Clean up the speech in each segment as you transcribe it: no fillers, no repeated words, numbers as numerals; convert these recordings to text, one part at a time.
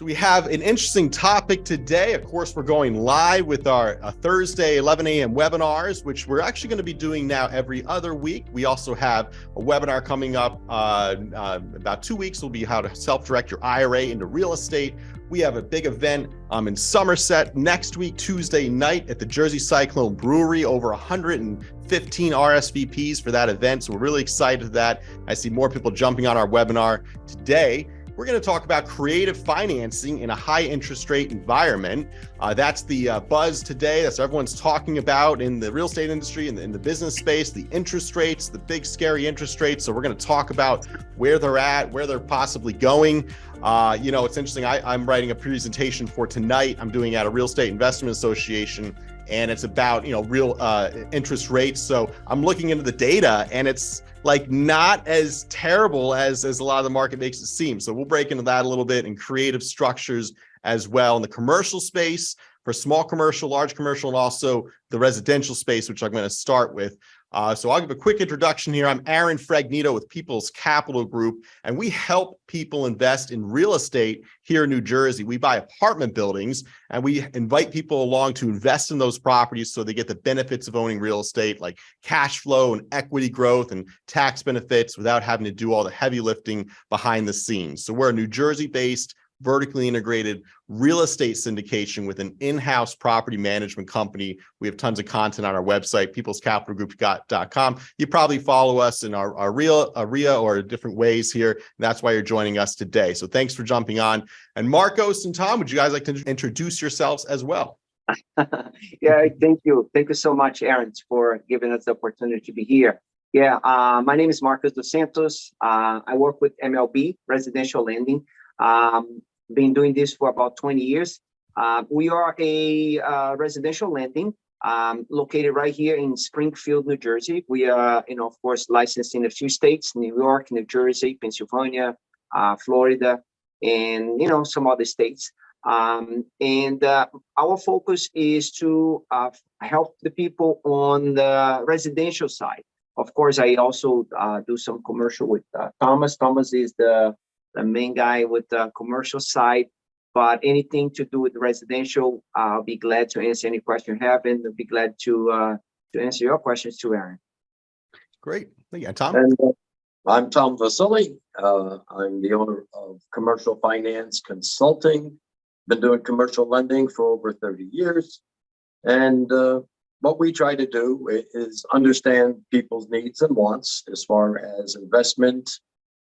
We have an interesting topic today. Of course, we're going live with our Thursday 11 a.m. webinars, which we're actually going to be doing now every other week. We also have a webinar coming up about 2 weeks. Will be how to self-direct your IRA into real estate. We have a big event in Somerset next week, Tuesday night at the Jersey Cyclone Brewery. Over 115 RSVPs for that event. So we're really excited for that. I see more people jumping on our webinar today. We're going to talk about creative financing in a high interest rate environment. That's the buzz today. That's what everyone's talking about in the real estate industry and in the business space, the interest rates, the big scary interest rates. So we're going to talk about where they're at, where they're possibly going. It's interesting. I'm writing a presentation for tonight. I'm doing at a Real Estate Investment Association, and it's about, real interest rates. So I'm looking into the data, and it's like not as terrible as a lot of the market makes it seem. So we'll break into that a little bit, and creative structures as well in the commercial space for small commercial, large commercial, and also the residential space, which I'm going to start with. So I'll give a quick introduction here. I'm Aaron Fragnito with People's Capital Group, and we help people invest in real estate here in New Jersey. We buy apartment buildings, and we invite people along to invest in those properties so they get the benefits of owning real estate, like cash flow and equity growth and tax benefits, without having to do all the heavy lifting behind the scenes. So we're a New Jersey-based, vertically integrated real estate syndication with an in-house property management company. We have tons of content on our website, peoplescapitalgroup.com. You probably follow us in our RIA or different ways here. And that's why you're joining us today. So thanks for jumping on. And Marcos and Tom, would you guys like to introduce yourselves as well? Yeah, thank you. Thank you so much, Aaron, for giving us the opportunity to be here. Yeah, my name is Marcos dos Santos. I work with MLB, residential lending. Been doing this for about 20 years. We are a residential lending located right here in Springfield, New Jersey. We are, of course, licensed in a few states: New York, New Jersey, Pennsylvania, Florida, and some other states. Our focus is to help the people on the residential side. Of course, I also do some commercial with Thomas. Thomas is the main guy with the commercial side, but anything to do with residential, I'll be glad to answer any question you have, and I'll be glad to answer your questions too, Aaron. Great. Yeah, Tom. And I'm Tom Vasili. I'm the owner of Commercial Finance Consulting. Been doing commercial lending for over 30 years. And what we try to do is understand people's needs and wants as far as investment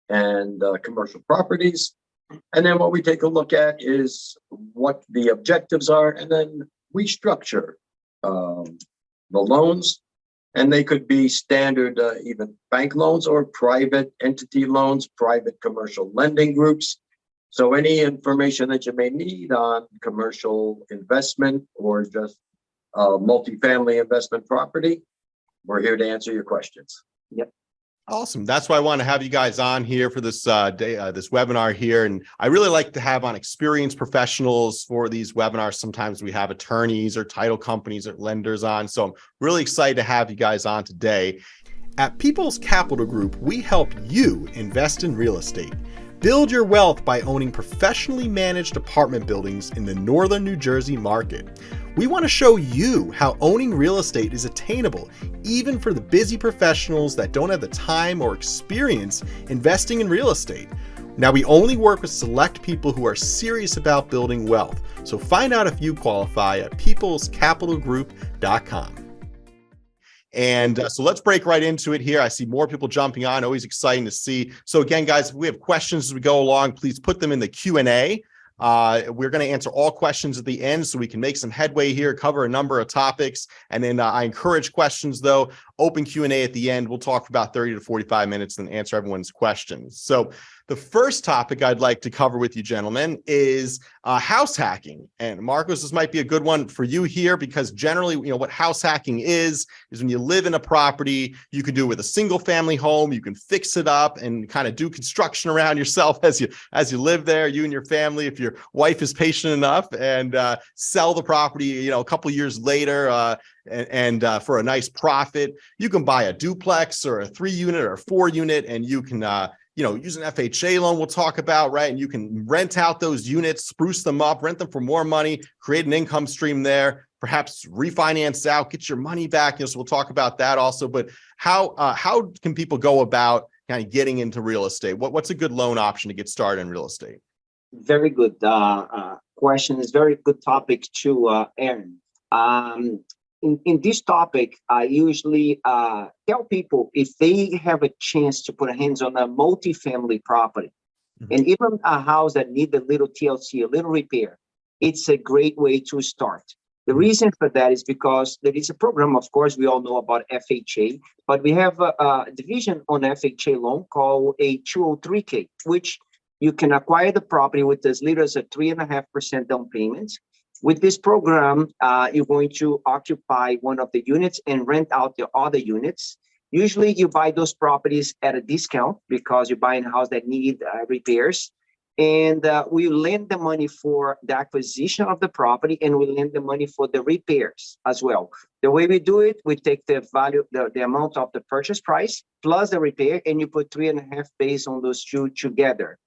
and commercial properties. And then what we take a look at is what the objectives are, and then we structure the loans. And they could be standard even bank loans or private entity loans, private commercial lending groups. So any information that you may need on commercial investment or just multifamily investment property, we're here to answer your questions. Yep. Awesome. That's why I want to have you guys on here for this this webinar here. And I really like to have on experienced professionals for these webinars. Sometimes we have attorneys or title companies or lenders on. So I'm really excited to have you guys on today. At People's Capital Group, we help you invest in real estate. Build your wealth by owning professionally managed apartment buildings in the northern New Jersey market. We want to show you how owning real estate is attainable, even for the busy professionals that don't have the time or experience investing in real estate. Now, we only work with select people who are serious about building wealth. So find out if you qualify at peoplescapitalgroup.com. And so let's break right into it here. I see more people jumping on. Always exciting to see. So again, guys, if we have questions as we go along, please put them in the Q&A. We're going to answer all questions at the end so we can make some headway here, cover a number of topics. And then I encourage questions, though. Open Q&A at the end. We'll talk for about 30 to 45 minutes and answer everyone's questions. So the first topic I'd like to cover with you, gentlemen, is house hacking. And Marcos, this might be a good one for you here, because generally, what house hacking is when you live in a property. You can do it with a single family home. You can fix it up and kind of do construction around yourself as you live there, you and your family, if your wife is patient enough, and sell the property, a couple years later, and for a nice profit. You can buy a duplex or a 3-unit or a 4-unit, and you can use an FHA loan we'll talk about, right? And you can rent out those units, spruce them up, rent them for more money, create an income stream there, perhaps refinance out, get your money back. So we'll talk about that also. But how can people go about kind of getting into real estate? What's a good loan option to get started in real estate? Very good question. It's very good topic too, Aaron. In this topic, I usually tell people if they have a chance to put hands on a multifamily property, and even a house that needs a little TLC, a little repair, it's a great way to start. The reason for that is because there is a program, of course, we all know about FHA, but we have a division on FHA loan called a 203K, which you can acquire the property with as little as a 3.5% down payment. With this program, you're going to occupy one of the units and rent out the other units. Usually you buy those properties at a discount because you're buying a house that need repairs. And we lend the money for the acquisition of the property, and we lend the money for the repairs as well. The way we do it, we take the value, the amount of the purchase price plus the repair, and you put 3.5 based on those two together.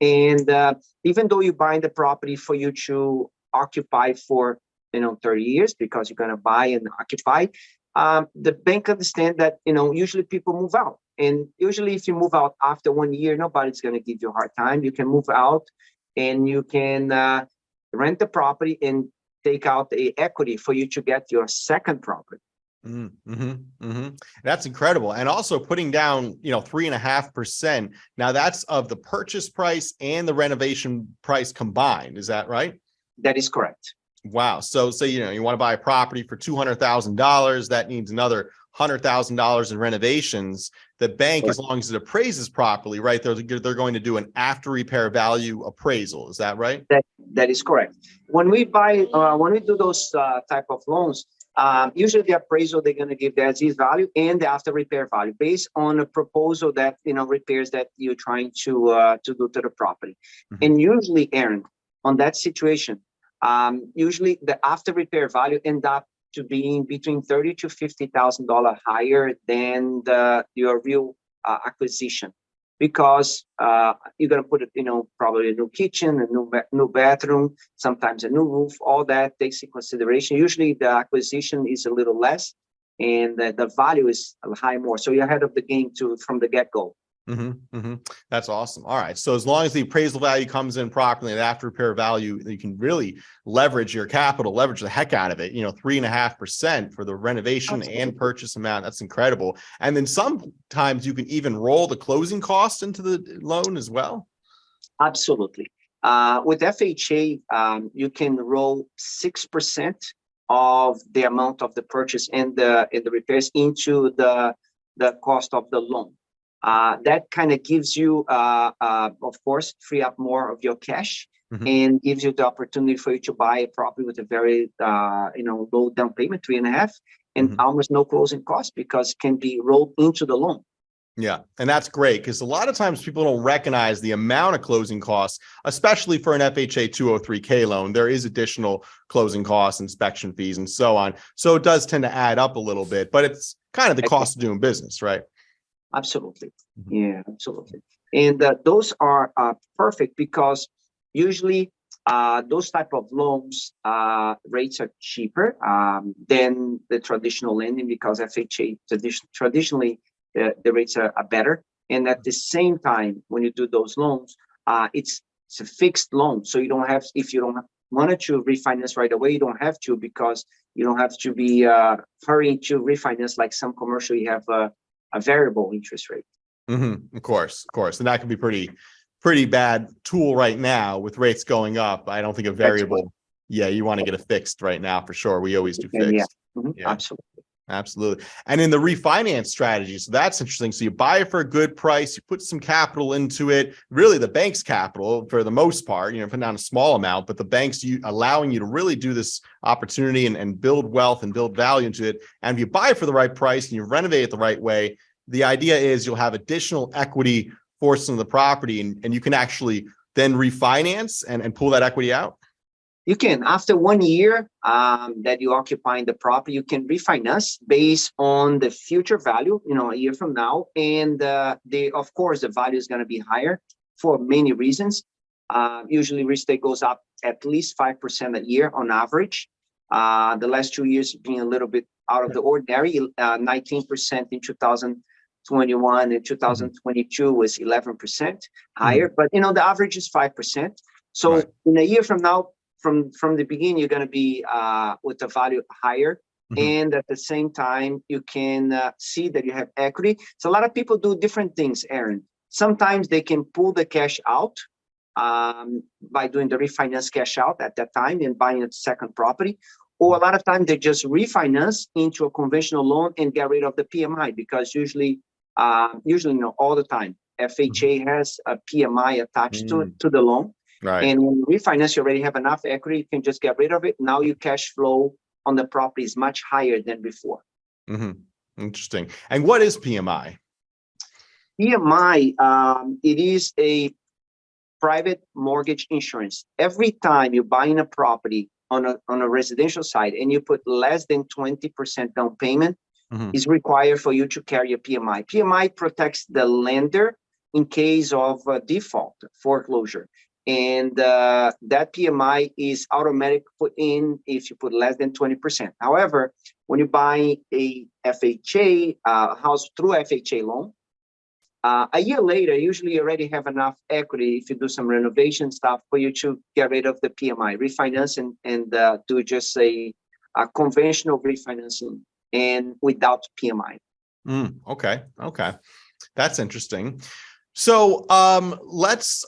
And even though you're buying the property for you to occupy for 30 years because you're going to buy and occupy, the bank understand that usually people move out, and usually if you move out after 1 year, nobody's going to give you a hard time. You can move out and you can rent the property and take out the equity for you to get your second property. That's incredible. And also putting down 3.5%. Now that's of the purchase price and the renovation price combined. Is that right? That is correct. Wow. So say, you want to buy a property for $200,000. That needs another $100,000 in renovations. The bank, Correct. as long as it appraises properly, right, they're going to do an after repair value appraisal. Is that right? That is correct. When we do those type of loans, usually the appraisal, they're going to give the as-is value and the after repair value based on a proposal that, repairs that you're trying to do to the property. And usually, Aaron, on that situation, usually the after repair value end up to being between $30,000 to $50,000 higher than your real acquisition, because you're going to put it, probably a new kitchen, a new bathroom, sometimes a new roof. All that takes into consideration. Usually the acquisition is a little less, and the value is high more. So you're ahead of the game from the get-go. That's awesome. All right. So as long as the appraisal value comes in properly and after repair value, you can really leverage your capital, leverage the heck out of it. 3.5% for the renovation and purchase amount. That's incredible. And then sometimes you can even roll the closing costs into the loan as well. Absolutely. With FHA, you can roll 6% of the amount of the purchase and the repairs into the cost of the loan. That kind of gives you, of course, free up more of your cash and gives you the opportunity for you to buy a property with a very, low down payment, 3.5, and almost no closing costs because it can be rolled into the loan. Yeah. And that's great because a lot of times people don't recognize the amount of closing costs, especially for an FHA 203K loan. There is additional closing costs, inspection fees, and so on. So it does tend to add up a little bit, but it's kind of the cost of doing business, right? Absolutely. Yeah, absolutely. And those are perfect because usually those type of loans rates are cheaper than the traditional lending because FHA traditionally the rates are better. And at the same time, when you do those loans, it's a fixed loan. So you don't have, if you don't wanted to refinance right away, you don't have to, because you don't have to be hurrying to refinance like some commercial. You have a variable interest rate. Of course. And that can be pretty bad tool right now with rates going up. I don't think a variable. Yeah, you want to get a fixed right now for sure. We always do fixed. Yeah. Absolutely. And in the refinance strategy, so that's interesting. So you buy it for a good price, you put some capital into it, really the bank's capital for the most part, put down a small amount, but the bank's allowing you to really do this opportunity and build wealth and build value into it. And if you buy it for the right price and you renovate it the right way, the idea is you'll have additional equity forced into the property and you can actually then refinance and pull that equity out. You can, after 1 year that you occupying the property, you can refinance based on the future value, a year from now. And of course, the value is going to be higher for many reasons. Usually real estate goes up at least 5% a year on average. The last 2 years being a little bit out of the ordinary, 19% in 2021 and 2022 was 11% higher, but the average is 5%. So in a year from now, from the beginning, you're going to be with the value higher. And at the same time, you can see that you have equity. So a lot of people do different things, Aaron. Sometimes they can pull the cash out by doing the refinance cash out at that time and buying a second property. Or a lot of times they just refinance into a conventional loan and get rid of the PMI, because usually all the time, FHA has a PMI attached to the loan. Right. And when you refinance, you already have enough equity, you can just get rid of it. Now your cash flow on the property is much higher than before. Interesting. And what is PMI? PMI, it is a private mortgage insurance. Every time you're buying a property on a residential side and you put less than 20% down payment, is required for you to carry a PMI. PMI protects the lender in case of default, foreclosure. And that PMI is automatic put in if you put less than 20%. However, when you buy a FHA house through FHA loan, a year later, usually you already have enough equity if you do some renovation stuff for you to get rid of the PMI, refinance and do just a conventional refinancing and without PMI. Okay. That's interesting. So let's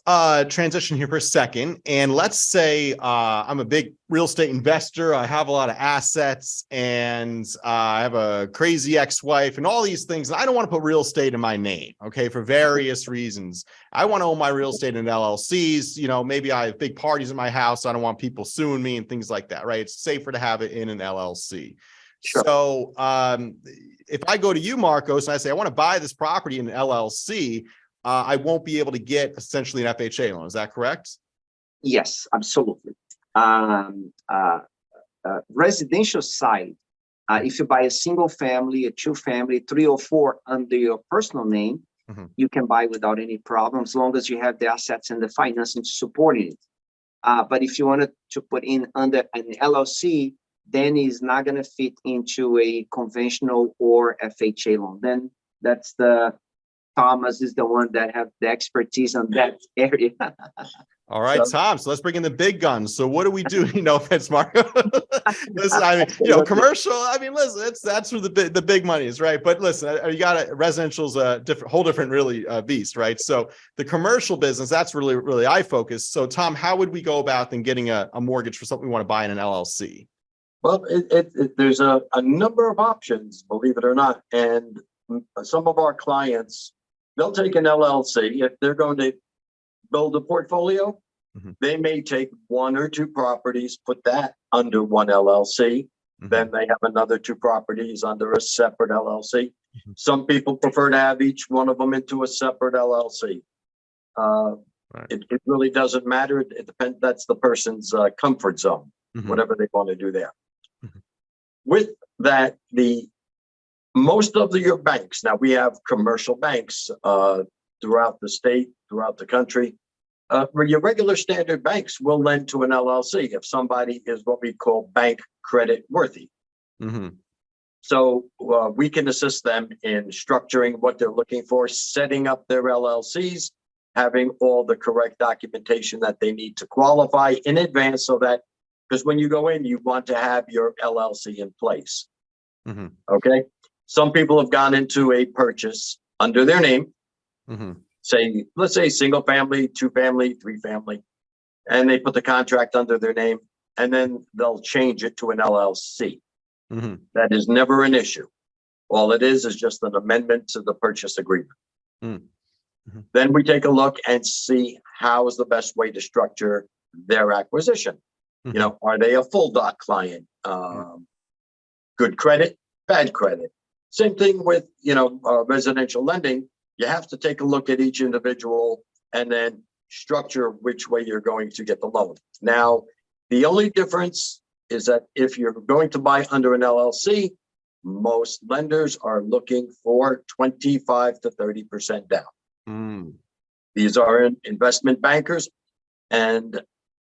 transition here for a second. And let's say I'm a big real estate investor. I have a lot of assets and I have a crazy ex-wife and all these things. And I don't want to put real estate in my name, okay, for various reasons. I want to own my real estate in LLCs. Maybe I have big parties in my house. I don't want people suing me and things like that, right? It's safer to have it in an LLC. Sure. So if I go to you, Marcos, and I say, I want to buy this property in an LLC, I won't be able to get essentially an FHA loan. Is that correct? Yes, absolutely. Residential side, if you buy a single family, a two family, 3 or 4 under your personal name, you can buy without any problem, as long as you have the assets and the financing supporting it. But if you wanted to put in under an LLC, then it's not going to fit into a conventional or FHA loan. Then that's Thomas is the one that have the expertise on that area. All right, Tom. So let's bring in the big guns. So what do we do? Offense, Marco. Listen, commercial. Listen, that's where the big money is, right? But listen, you got residential's a whole different really beast, right? So the commercial business, that's really I focus. So Tom, how would we go about then getting a mortgage for something we want to buy in an LLC? Well, there's a number of options, believe it or not, and some of our clients, they'll take an LLC if they're going to build a portfolio. They may take 1 or 2 properties, put that under one LLC. Then they have another 2 properties under a separate LLC. Some people prefer to have each one of them into a separate LLC. It really doesn't matter. It depends. That's the person's comfort zone, whatever they want to do there. With that, most of your banks, now we have commercial banks throughout the state, throughout the country. Your regular standard banks will lend to an LLC if somebody is what we call bank credit worthy. So we can assist them in structuring what they're looking for, setting up their LLCs, having all the correct documentation that they need to qualify in advance, so that, because when you go in, you want to have your LLC in place. Okay. Some people have gone into a purchase under their name, let's say single family, 2 family, 3 family, and they put the contract under their name, and then they'll change it to an LLC. That is never an issue. All it is just an amendment to the purchase agreement. Then we take a look and see how is the best way to structure their acquisition. Are they a full doc client? Good credit, bad credit. Same thing with, residential lending. You have to take a look at each individual and then structure which way you're going to get the loan. Now, The only difference is that if you're going to buy under an LLC, most lenders are looking for 25 to 30% down. Mm. These are investment bankers, and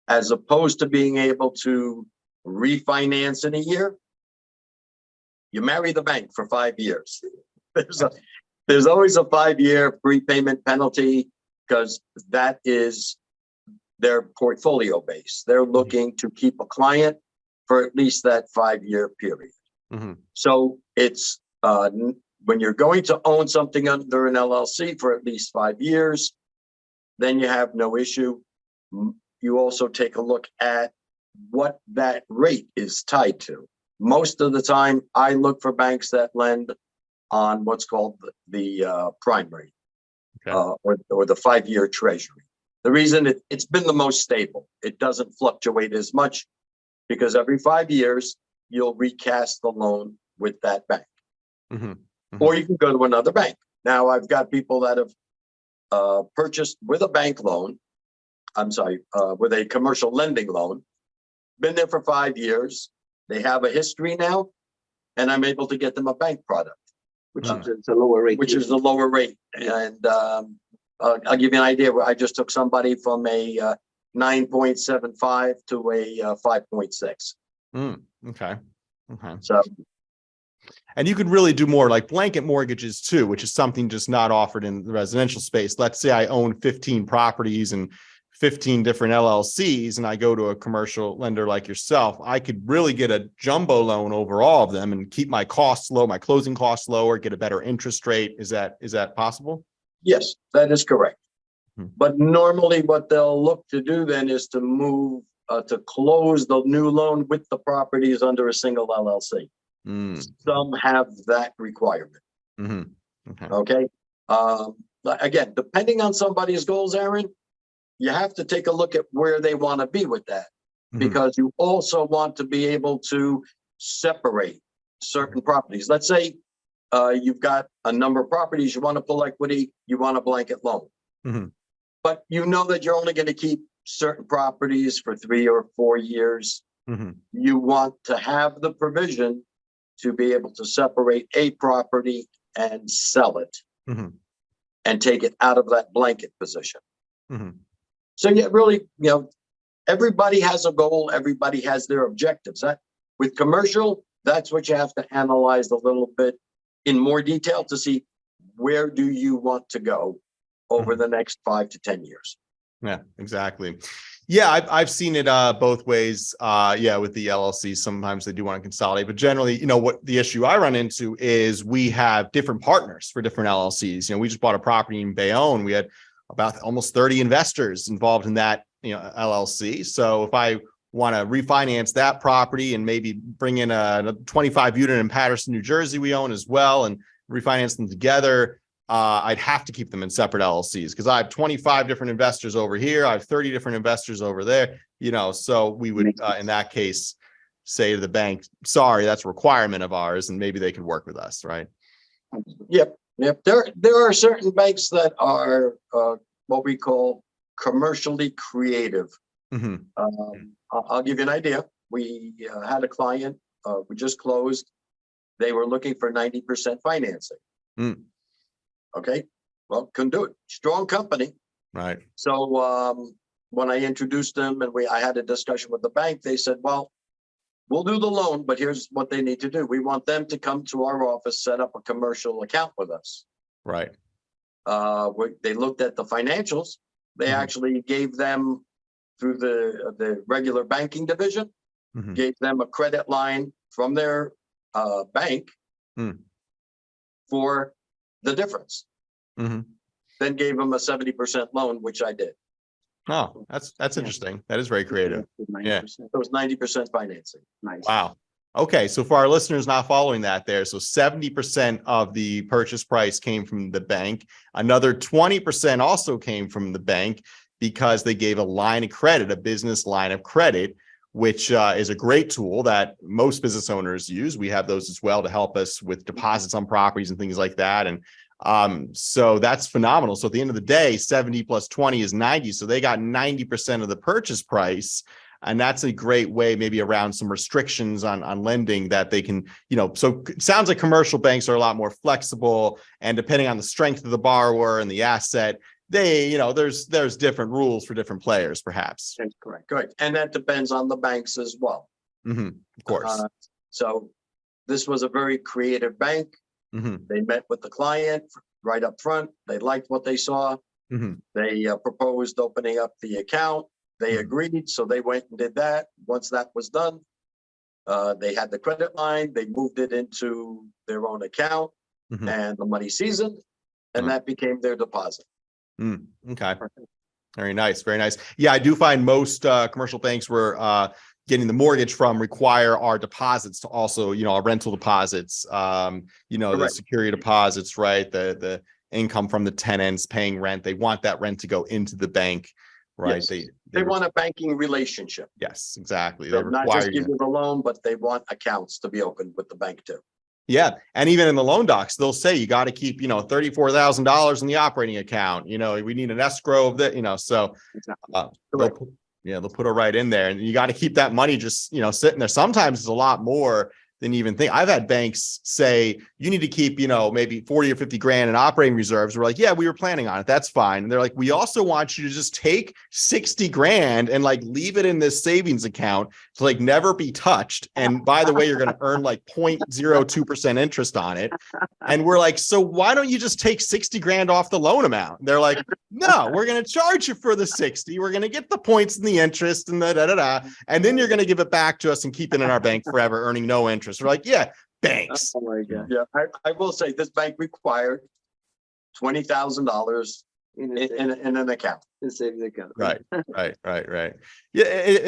as opposed to being able to refinance in a year, you marry the bank for 5 years. There's always a 5-year prepayment penalty because that is their portfolio base. They're looking to keep a client for at least that 5-year period. Mm-hmm. So it's when you're going to own something under an LLC for at least 5 years, then you have no issue. You also take a look at what that rate is tied to. Most of the time, I look for banks that lend on what's called the prime rate, Okay. or the 5-year treasury. The reason it's been the most stable, it doesn't fluctuate as much because every 5 years, you'll recast the loan with that bank. Mm-hmm. Mm-hmm. Or you can go to another bank. Now, I've got people that have purchased with a bank loan, with a commercial lending loan, been there for 5 years. They have a history now, and I'm able to get them a bank product, Which is a lower rate. which is the lower rate. And I'll give you an idea. I just took somebody from a 9.75 to a 5.6. Okay. Okay. So, And you could really do more like blanket mortgages too, which is something just not offered in the residential space. Let's say I own 15 properties and 15 different LLCs, and I go to a commercial lender like yourself. I could really get a jumbo loan over all of them and keep my costs low, my closing costs lower, get a better interest rate. Is that possible? yes, that is correct. Hmm. But normally what they'll look to do then is to move to close the new loan with the properties under a single LLC. Mm. Some have that requirement. Mm-hmm. Okay. Okay. Again, depending on somebody's goals, Aaron, you have to take a look at where they want to be with that, because you also want to be able to separate certain properties. Let's say you've got a number of properties, you want to pull equity, you want a blanket loan, but you know that you're only going to keep certain properties for 3 or 4 years. You want to have the provision to be able to separate a property and sell it and take it out of that blanket position. So yeah, really, everybody has a goal. Everybody has their objectives. With commercial, that's what you have to analyze a little bit in more detail to see where do you want to go over the next 5 to 10 years. Yeah, exactly. Yeah, I've seen it both ways. With the LLC, sometimes they do want to consolidate, but generally, what the issue I run into is we have different partners for different LLCs. We just bought a property in Bayonne. We had about almost 30 investors involved in that, LLC. So if I want to refinance that property and maybe bring in a 25 unit in Paterson, New Jersey, we own as well, and refinance them together, I'd have to keep them in separate LLCs because I have 25 different investors over here. I have 30 different investors over there, so we would, in that case, say to the bank, sorry, that's a requirement of ours, and maybe they could work with us, right? Yep. There are certain banks that are what we call commercially creative. I'll give you an idea. We had a client, we just closed. They were looking for 90% financing. Okay, well, couldn't do it. Strong company. Right. So when I introduced them and I had a discussion with the bank, they said, well, we'll do the loan, but here's what they need to do. We want them to come to our office, set up a commercial account with us. Right. They looked at the financials. They actually gave them, through the regular banking division, gave them a credit line from their bank for the difference. Then gave them a 70% loan, which I did. Oh, that's interesting. That is very creative. Yeah. It was 90% financing. Nice. Wow. Okay. So for our listeners not following that there, so 70% of the purchase price came from the bank. Another 20% also came from the bank because they gave a line of credit, a business line of credit, which is a great tool that most business owners use. We have those as well to help us with deposits on properties and things like that. And so that's phenomenal. So at the end of the day, 70 plus 20 is 90. So they got 90% of the purchase price. And that's a great way, maybe around some restrictions on lending, that they can, so it sounds like commercial banks are a lot more flexible, and depending on the strength of the borrower and the asset, they, there's different rules for different players, perhaps. That's correct. Correct. And that depends on the banks as well. Of course. So this was a very creative bank. They met with the client right up front. They liked what they saw. They proposed opening up the account. They agreed. So they went and did that. Once that was done, they had the credit line. They moved it into their own account and the money seasoned, and that became their deposit. Okay. Very nice. Very nice. Yeah, I do find most commercial banks we're getting the mortgage from require our deposits to also, our rental deposits, the security deposits, right? The income from the tenants paying rent. They want that rent to go into the bank, right? Yes. They want a banking relationship. Yes, exactly. They not just give you the loan, but they want accounts to be opened with the bank too. Yeah. And even in the loan docs, they'll say you got to keep, $34,000 in the operating account. We need an escrow of that, so they'll put it right in there, and you got to keep that money just, sitting there. Sometimes it's a lot more than you even think. I've had banks say you need to keep, maybe 40 or 50 grand in operating reserves. We're like, yeah, we were planning on it. That's fine. And they're like, we also want you to just take 60 grand and leave it in this savings account to never be touched. And by the way, you're going to earn 0.02% interest on it. And we're like, so why don't you just take 60 grand off the loan amount? And they're like, no, we're going to charge you for the 60. We're going to get the points and the interest and and then you're going to give it back to us and keep it in our bank forever, earning no interest. We're like, yeah, banks. Oh my God. Yeah, I will say this bank required $20,000 in an account. In savings account. Right. Yeah,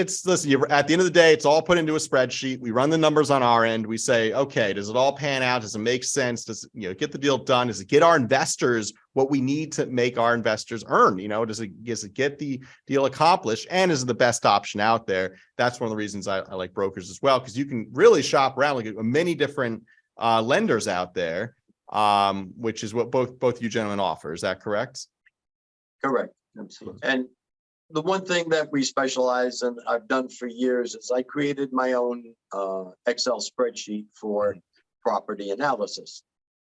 listen, at the end of the day, it's all put into a spreadsheet. We run the numbers on our end. We say, okay, does it all pan out? Does it make sense? Does it, get the deal done? Does it get our investors what we need to make our investors earn? Does it get the deal accomplished? And is it the best option out there? That's one of the reasons I like brokers as well, because you can really shop around, many different lenders out there, which is what both you gentlemen offer. Is that correct? Correct. Absolutely. And the one thing that we specialize in, I've done for years, is I created my own Excel spreadsheet for property analysis.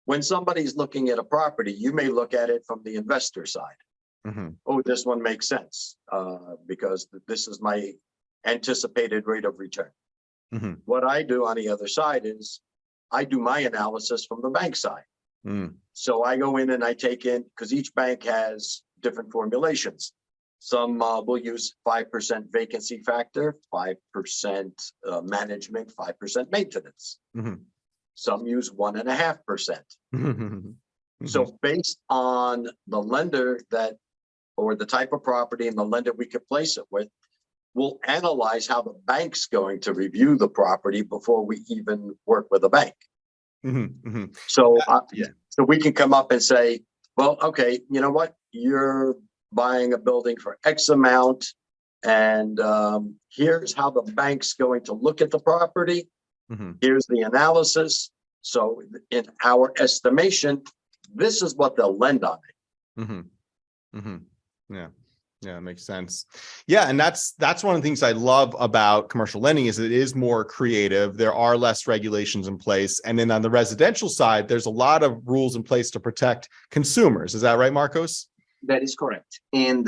When somebody's looking at a property, you may look at it from the investor side. Oh, this one makes sense because this is my anticipated rate of return. What I do on the other side is I do my analysis from the bank side. So I go in and I take in, because each bank has different formulations. Some will use 5% vacancy factor, 5% management, 5% maintenance. Some use 1.5%. So based on the lender or the type of property and the lender we could place it with, we'll analyze how the bank's going to review the property before we even work with a bank. So we can come up and say, well, okay, you know what? You're buying a building for X amount, and here's how the bank's going to look at the property. Here's the analysis. So in our estimation, this is what they'll lend on it. Yeah, it makes sense. Yeah, and that's one of the things I love about commercial lending is it is more creative. There are less regulations in place. And then on the residential side, there's a lot of rules in place to protect consumers. Is that right, Marcos? That is correct. And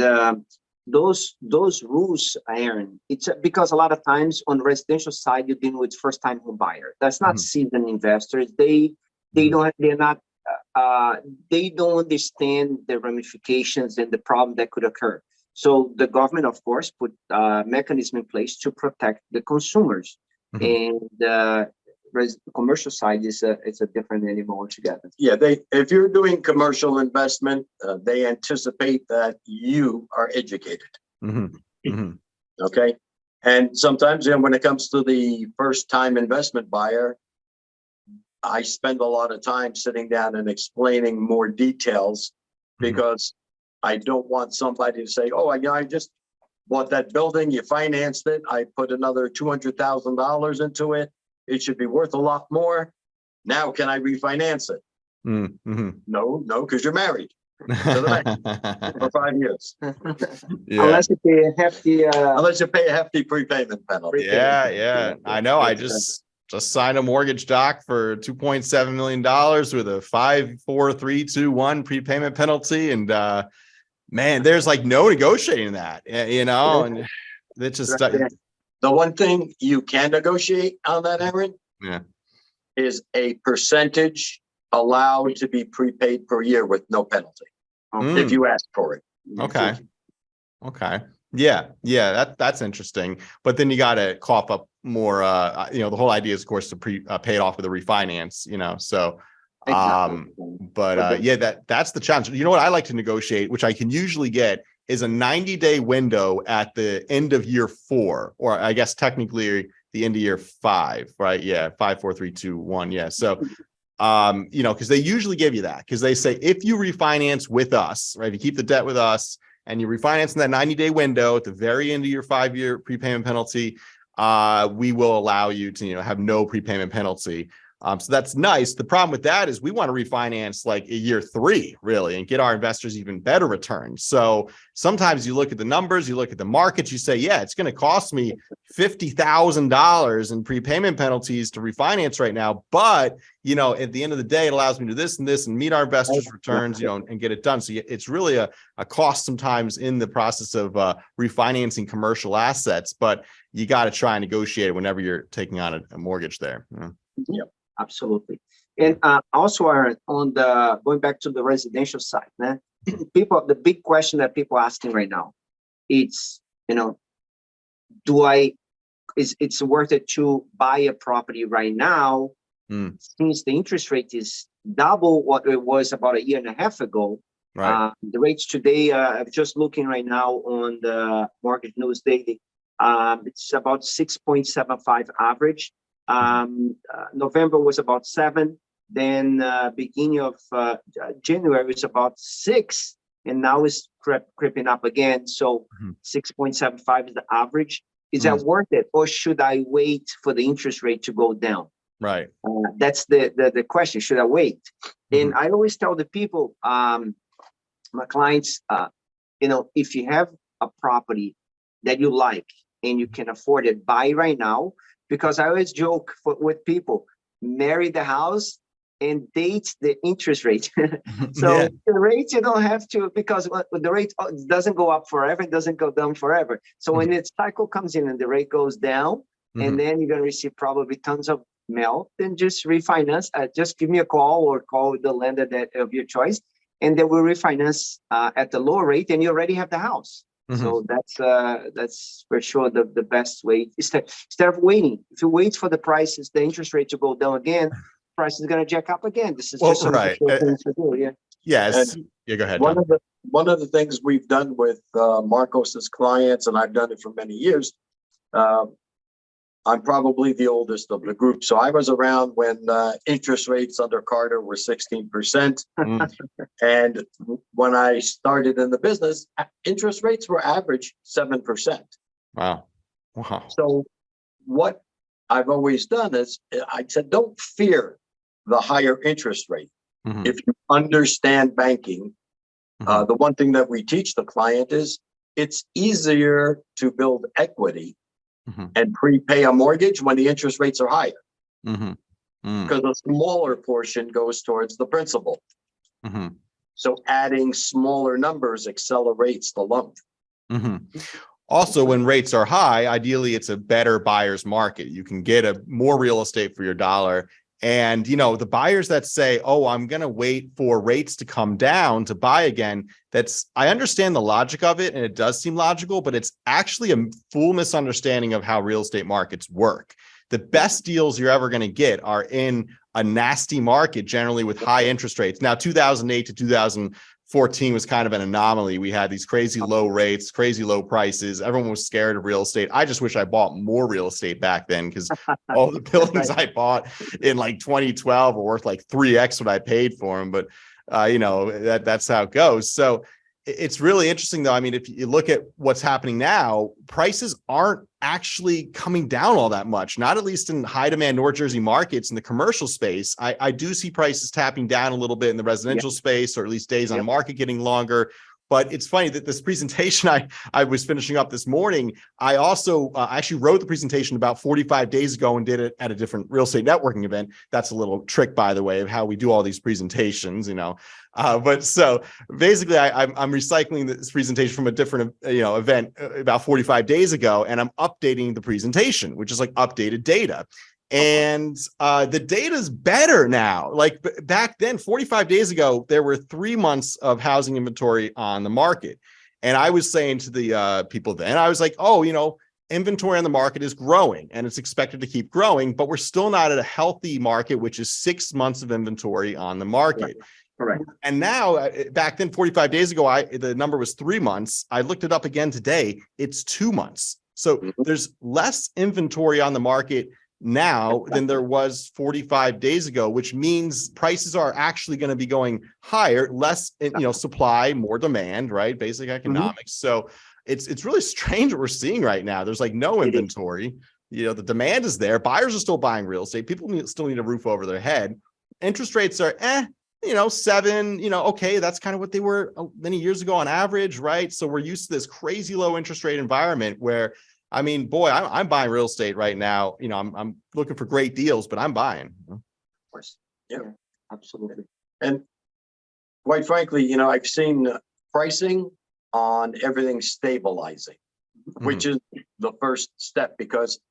those rules, Aaron, it's because a lot of times on the residential side, you're dealing with first-time home buyer. That's not seasoned investors. They don't understand the ramifications and the problem that could occur. So the government, of course, put a mechanism in place to protect the consumers. And the commercial side is it's a different animal altogether. Yeah, if you're doing commercial investment, they anticipate that you are educated. Okay, and sometimes when it comes to the first-time investment buyer, I spend a lot of time sitting down and explaining more details because I don't want somebody to say, oh, I just bought that building, you financed it, I put another $200,000 into it, it should be worth a lot more. Now, can I refinance it? No, because you're married. to the bank for 5 years. Yeah. Unless you pay a hefty, Unless you pay a hefty prepayment penalty. Yeah. I know. I just signed a mortgage doc for $2.7 million with a 5, 4, 3, 2, 1 prepayment penalty. And man, there's like no negotiating that, you know, and it's just The one thing you can negotiate on that, Aaron, is a percentage allowed to be prepaid per year with no penalty if you ask for it. Okay. Yeah. That's interesting. But then you got to cough up more. The whole idea is, of course, to pay it off with a refinance. So. That's the challenge. You know what I like to negotiate, which I can usually get, is a 90-day window at the end of year 4, or I guess technically the end of year 5, right? Yeah, 5, 4, 3, 2, 1. Yeah. So, because they usually give you that, because they say if you refinance with us, right, if you keep the debt with us and you refinance in that 90-day window at the very end of your 5-year prepayment penalty, we will allow you to, have no prepayment penalty. So that's nice. The problem with that is we want to refinance like a year 3, really, and get our investors even better returns. So sometimes you look at the numbers, you look at the markets, you say, yeah, it's going to cost me $50,000 in prepayment penalties to refinance right now. But, at the end of the day, it allows me to do this and this and meet our investors' returns, and get it done. So it's really a cost sometimes in the process of refinancing commercial assets, but you got to try and negotiate it whenever you're taking on a mortgage there. Yeah. Absolutely. And also, Aaron, on going back to the residential side, the big question that people are asking right now, it's, it's worth it to buy a property right now, since the interest rate is double what it was about a year and a half ago. Right. The rates today, I'm just looking right now on the Mortgage News Daily, it's about 6.75 average. November was about 7, then beginning of January was about 6, and now it's creeping up again. So 6.75 is the average. Is that worth it, or should I wait for the interest rate to go down? Right. That's the question. Should I wait? And I always tell the people, my clients, if you have a property that you like and you can afford it, buy right now. Because I always joke with people, marry the house and date the interest rate. So the rate, you don't have to, because the rate doesn't go up forever, it doesn't go down forever. So when its cycle comes in and the rate goes down, and then you're going to receive probably tons of mail, then just refinance. Just give me a call or call the lender of your choice, and they will refinance at the lower rate, and you already have the house. So that's for sure the best way. Instead of waiting, if you wait for the interest rate to go down again, price is going to jack up again. This is just something to do. Yeah. Yes. Yeah. Go ahead. One of the things we've done with Marcos's clients, and I've done it for many years. I'm probably the oldest of the group, so I was around when interest rates under Carter were 16%. And when I started in the business, interest rates were average 7%. Wow. So what I've always done is I said, don't fear the higher interest rate. If you understand banking, the one thing that we teach the client is it's easier to build equity and prepay a mortgage when the interest rates are higher, because a smaller portion goes towards the principal. So adding smaller numbers accelerates the loan. Also, when rates are high, ideally it's a better buyer's market. You can get more real estate for your dollar. And, the buyers that say, oh, I'm going to wait for rates to come down to buy again, I understand the logic of it, and it does seem logical, but it's actually a full misunderstanding of how real estate markets work. The best deals you're ever going to get are in a nasty market, generally with high interest rates. Now, 2008 to 2014 was kind of an anomaly. We had these crazy low rates, crazy low prices. Everyone was scared of real estate. I just wish I bought more real estate back then, because all the buildings I bought in like 2012 were worth like 3x what I paid for them. But, that's how it goes. So, it's really interesting though. I mean, if you look at what's happening now, prices aren't actually coming down all that much, not at least in high demand North Jersey markets in the commercial space. I do see prices tapping down a little bit in the residential space, or at least days on market getting longer. But it's funny that this presentation I was finishing up this morning, I also actually wrote the presentation about 45 days ago and did it at a different real estate networking event. That's a little trick, by the way, of how we do all these presentations, but so basically I'm recycling this presentation from a different, event about 45 days ago, and I'm updating the presentation, which is like updated data. And the data is better now. Like back then, 45 days ago, there were 3 months of housing inventory on the market. And I was saying to the people then, I was like, inventory on the market is growing and it's expected to keep growing, but we're still not at a healthy market, which is 6 months of inventory on the market. Correct. And now, back then, 45 days ago, the number was 3 months. I looked it up again today. It's 2 months. So there's less inventory on the market now than there was 45 days ago, which means prices are actually going to be going higher, less, supply, more demand, right? Basic economics. So it's really strange what we're seeing right now. There's like no inventory. The demand is there. Buyers are still buying real estate. People still need a roof over their head. Interest rates are 7, okay, that's kind of what they were many years ago on average, right? So we're used to this crazy low interest rate environment where, I mean, boy, I'm buying real estate right now. I'm looking for great deals, but I'm buying. Of course. Yeah, absolutely. And quite frankly, I've seen pricing on everything stabilizing, which is the first step, because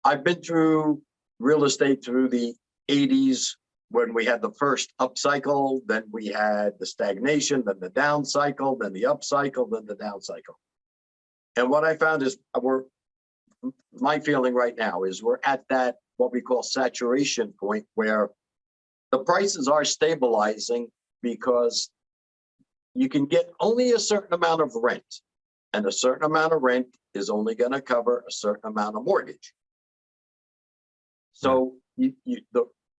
I've been through real estate through the 80s when we had the first up cycle, then we had the stagnation, then the down cycle, then the up cycle, then the down cycle. And what I found is my feeling right now is we're at that, what we call saturation point, where the prices are stabilizing because you can get only a certain amount of rent, and a certain amount of rent is only going to cover a certain amount of mortgage. So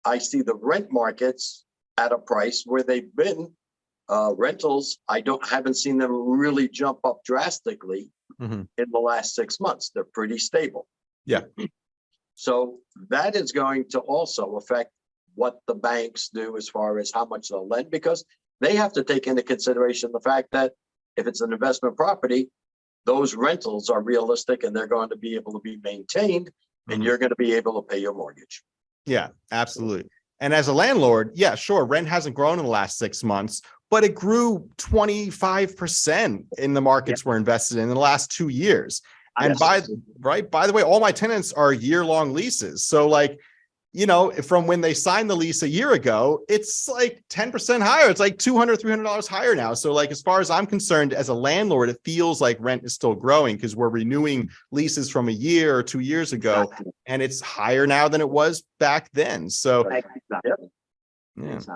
I see the rent markets at a price where they've been rentals. I haven't seen them really jump up drastically in the last 6 months. They're pretty stable. Yeah. So that is going to also affect what the banks do as far as how much they'll lend, because they have to take into consideration the fact that if it's an investment property, those rentals are realistic and they're going to be able to be maintained, and you're going to be able to pay your mortgage. Yeah, absolutely. And as a landlord, yeah, sure, rent hasn't grown in the last 6 months, but it grew 25% in the markets we're invested in the last 2 years. And by the way, all my tenants are year-long leases. So from when they signed the lease a year ago, it's like 10% higher. It's like $200, $300 higher now. So as far as I'm concerned, as a landlord, it feels like rent is still growing because we're renewing leases from a year or 2 years ago, and it's higher now than it was back then. So that's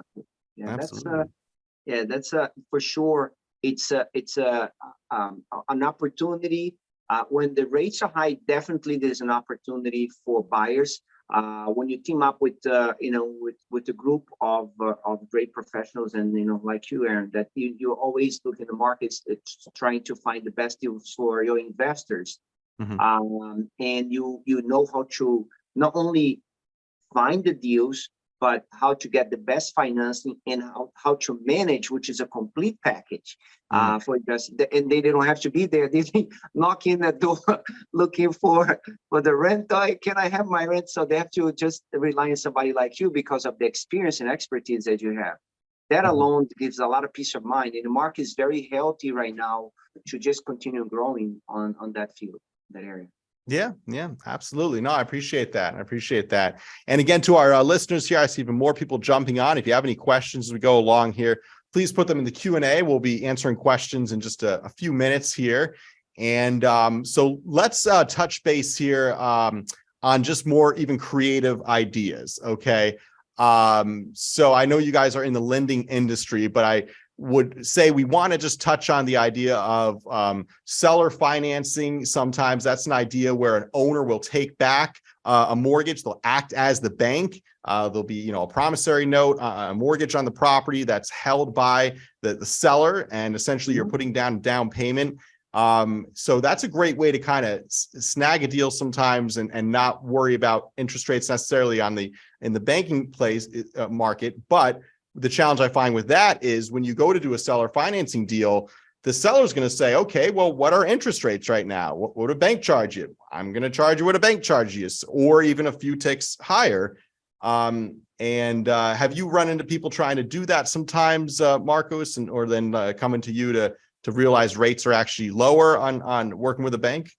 for sure. It's an opportunity. When the rates are high, definitely there's an opportunity for buyers. When you team up with with a group of great professionals, and like you, Aaron, that you always look in the markets trying to find the best deals for your investors, and you know how to not only find the deals, but how to get the best financing and how to manage, which is a complete package for investors. And they don't have to be there. They knocking the door looking for the rent. Can I have my rent? So they have to just rely on somebody like you because of the experience and expertise that you have. That alone gives a lot of peace of mind. And the market is very healthy right now to just continue growing on that field, that area. Yeah, absolutely. No, I appreciate that. And again, to our listeners here, I see even more people jumping on. If you have any questions as we go along here, please put them in the Q&A. We'll be answering questions in just a few minutes here. And so let's touch base here on just more even creative ideas. Okay. So I know you guys are in the lending industry, but would say we want to just touch on the idea of seller financing. Sometimes that's an idea where an owner will take back a mortgage. They'll act as the bank. There'll be, a promissory note, a mortgage on the property that's held by the seller, and essentially you're putting down payment. So that's a great way to kind of snag a deal sometimes and not worry about interest rates necessarily in the banking market. But the challenge I find with that is when you go to do a seller financing deal, the seller's going to say, okay, well, what are interest rates right now? What would a bank charge you? I'm going to charge you what a bank charges you, or even a few ticks higher. Have you run into people trying to do that sometimes, Marcos, or then coming to you to realize rates are actually lower on working with a bank?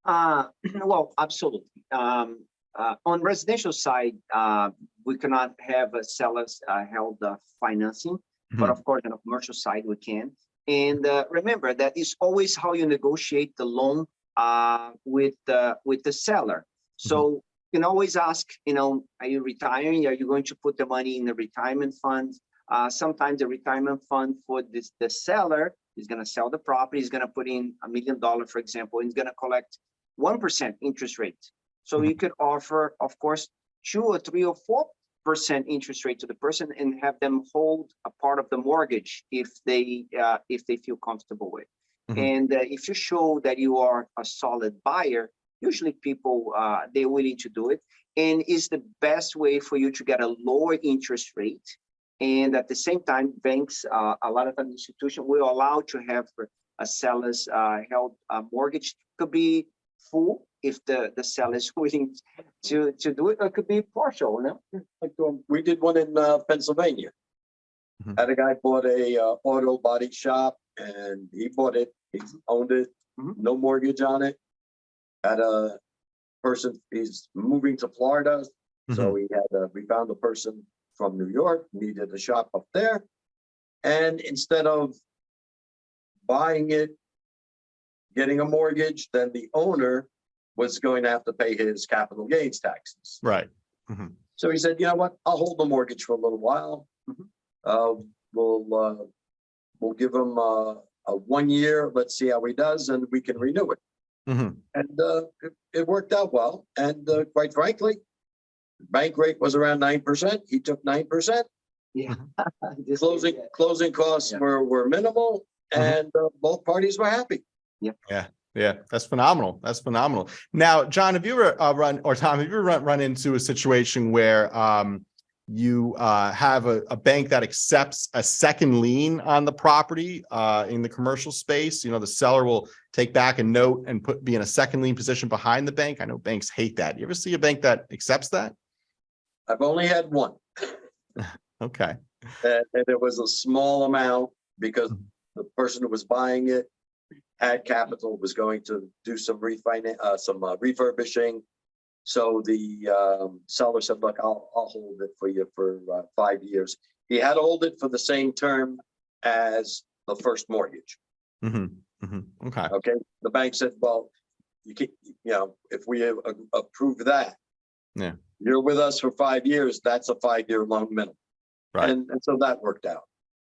Well, absolutely. On residential side, we cannot have sellers held financing, but of course, on the commercial side, we can. And remember that it's always how you negotiate the loan with the seller. So you can always ask, are you retiring? Are you going to put the money in the retirement fund? Sometimes the retirement fund for the seller is going to sell the property, is going to put in $1 million, for example, and is going to collect 1% interest rate. So you could offer, of course, 2 or 3 or 4% interest rate to the person and have them hold a part of the mortgage if they feel comfortable with. And if you show that you are a solid buyer, usually people they're willing to do it, and it's the best way for you to get a lower interest rate. And at the same time, banks, a lot of institutions will allow to have a seller's held mortgage. Could be full if the seller is willing to do it, or it could be partial. We did one in Pennsylvania. Had a guy bought a auto body shop, and he bought it. He owned it, no mortgage on it. Had a person, he's moving to Florida, so we found a person from New York, needed a shop up there, and instead of buying it, getting a mortgage, then the owner was going to have to pay his capital gains taxes. Right. So he said, you know what, I'll hold the mortgage for a little while. We'll give him a 1 year. Let's see how he does, and we can renew it. And it worked out well. And quite frankly, bank rate was around 9%. He took 9%. Yeah. Closing costs were minimal, and both parties were happy. Yeah, that's phenomenal. That's phenomenal. Now, John, have you ever Tom, have you ever run into a situation where you have a bank that accepts a second lien on the property in the commercial space? The seller will take back a note and be in a second lien position behind the bank. I know banks hate that. You ever see a bank that accepts that? I've only had one. Okay. And it was a small amount because the person who was buying it had capital, was going to do some refurbishing. So the seller said, look, I'll hold it for you for 5 years. He had to hold it for the same term as the first mortgage. Okay. The bank said, well, you can, if we approve that, you're with us for 5 years, that's a 5-year loan minimum. Right. And so that worked out.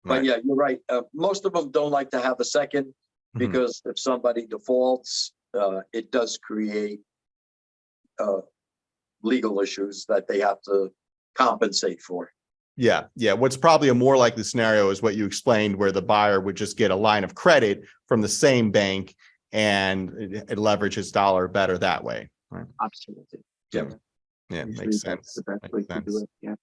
But yeah, you're right. Most of them don't like to have a second, because if somebody defaults, it does create legal issues that they have to compensate for. Yeah. What's probably a more likely scenario is what you explained, where the buyer would just get a line of credit from the same bank and it leverage his dollar better that way. Right? Absolutely. Yeah, makes sense. The best way to do it.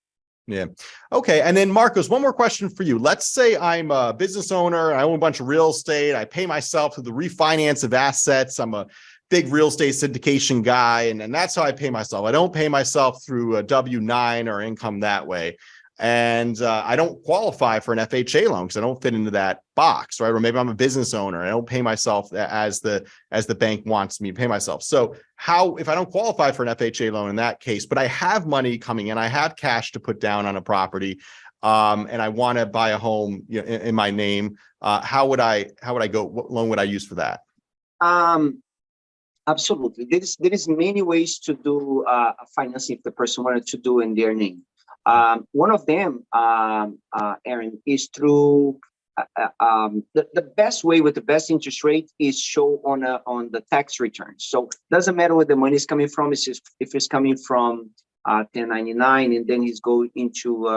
Yeah. Okay. And then Marcos, one more question for you. Let's say I'm a business owner. I own a bunch of real estate. I pay myself through the refinance of assets. I'm a big real estate syndication guy. And that's how I pay myself. I don't pay myself through a W-9 or income that way. And I don't qualify for an FHA loan because I don't fit into that box, right? Or maybe I'm a business owner. I don't pay myself as the bank wants me to pay myself. So if I don't qualify for an FHA loan in that case, but I have money coming in, I have cash to put down on a property, and I want to buy a home in my name, how would I go? What loan would I use for that? Absolutely. There is many ways to do financing if the person wanted to do in their name. One of them, Aaron, is through the best way with the best interest rate is show on the tax returns. So doesn't matter where the money is coming from. It's just if it's coming from 1099 and then he's going into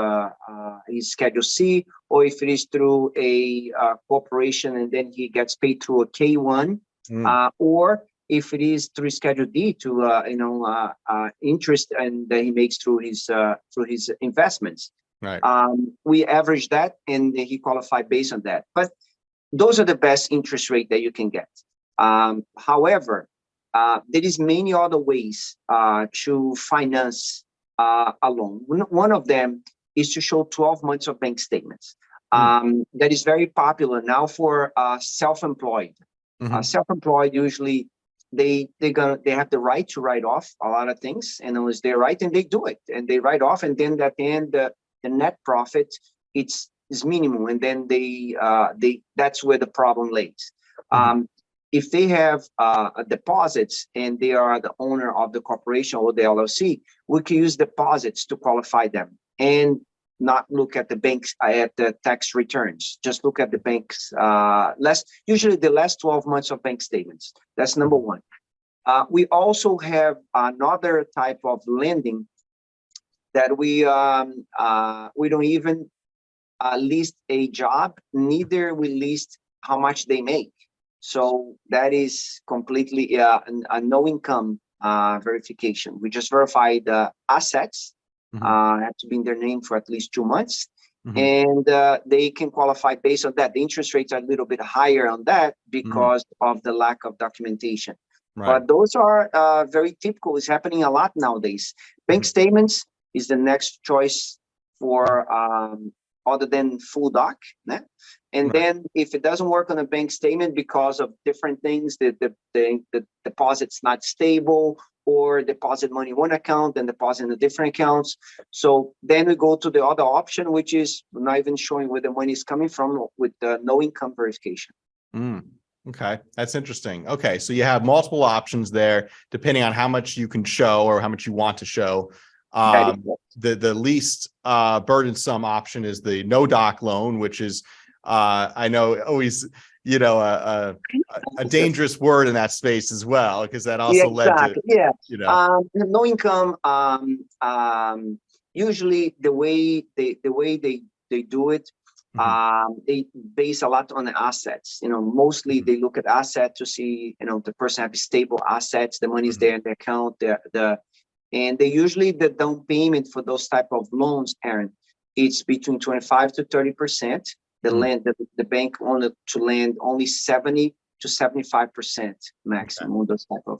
his Schedule C, or if it is through a corporation and then he gets paid through a K1, or if it is through Schedule D to interest and that he makes through his investments. Right. We average that and he qualified based on that. But those are the best interest rate that you can get. However, there is many other ways to finance a loan. One of them is to show 12 months of bank statements. That is very popular now for self-employed. Self-employed usually they have the right to write off a lot of things, and it was their right, and they do it, and they write off, and then at the end the net profit is minimum, and then they that's where the problem lays. If they have deposits and they are the owner of the corporation or the LLC, we can use deposits to qualify them and not look at the banks at the tax returns. Just look at the banks usually the last 12 months of bank statements. That's number one. We also have another type of lending that we don't even list a job, neither we list how much they make. So that is completely a no income verification. We just verify the assets. Have to be in their name for at least 2 months, and they can qualify based on that. The interest rates are a little bit higher on that because of the lack of documentation. Right. But those are very typical. It's happening a lot nowadays. Bank statements is the next choice for other than full doc. Né? And then if it doesn't work on a bank statement because of different things, the deposit's not stable, or deposit money in one account and deposit in a different accounts. So then we go to the other option, which is not even showing where the money is coming from with the no income verification. Okay, that's interesting. Okay, so you have multiple options there, depending on how much you can show or how much you want to show. The least burdensome option is the no doc loan, which is I know always a dangerous word in that space as well, because that also led to no income. Usually the way they do it, they base a lot on the assets. Mostly they look at assets to see the person have stable assets, the money is there in the account, and they usually the down payment for those type of loans, Aaron, it's between 25 to 30%. The bank wanted to lend only 70 to 75% maximum on those type of